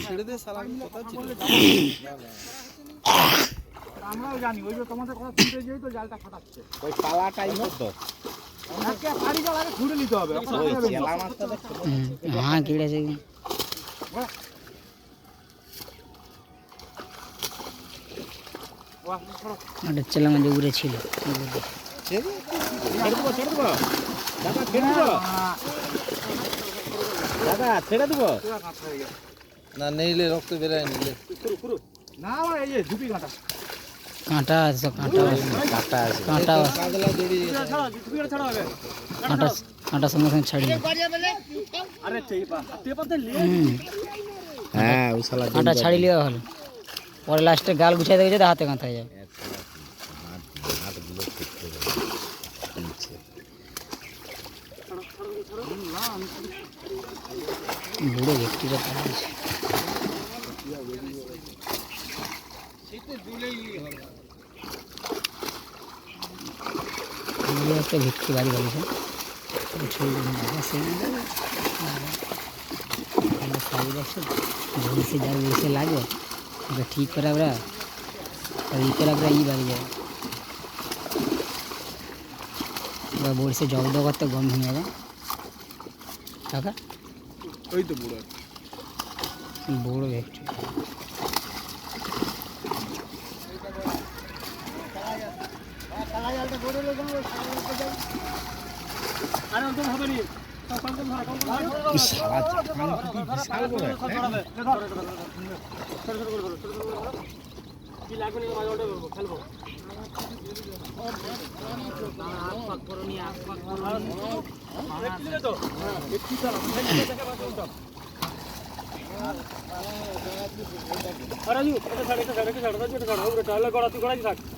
ছেড়ে দে শালা কথা ছিল আমরাও জানি ওই যে তোমাদের কথা শুনতে গিয়েই তো জালটা ফাটাচ্ছে ওই পালাটাই হতো একটা পাড়ি জাল আগে ঘুরে নিতে হবে ওই চেলা মাছটা দেখছো হ্যাঁ কেড়েছে ওটা চেলা মাঝে উড়ে ছিল ছেড়ে দেবো দাদা ছেড়ে দেবো দাদা ছেড়ে দেবো না নেইলে রক্ত বেরায় নিলে না আমার এই যে ঝুপি কাঁটা কাঁটা আছে সব কাঁটা আছে কাটা আছে কাঁটা আছে কাঁদলা দড়ি ছাড়া ঝুপিটা ছাড়া হবে কাঁটা কাঁটা সঙ্গে সঙ্গে ছাড়িয়ে আরে টেপাতে নিয়ে হ্যাঁ ওই শালা কাঁটা ছাড়িয়ে নেওয়া হলো পরে লাস্টে গাল গুছাই দেখে হাতে কাঁথা হয়ে যাবে হাতগুলো করতে বুড়ো ব্যক্তিরা পালিয়েছে একটা ভিত্তি বাড়ি বাড়িছে বলছে যার বলছে লাগে ওটা ঠিক করে আমরা ই করে আমরা ই বাড়ি যায় এবার বলছে জব্দ করতে গম ভেঙে যাবে টাকা ওই তো বুড়ো বড় ব্যক্তি আরে ওটা হবে নি শালা জাপান কি বিশাল বড় কি লাগবে না মাঝে ওটা খেলবো আরে এটা ছাড় এটা ছাড় এটা ছাড় এটা ছাড় ওটা গড়া তুই গড়াই থাক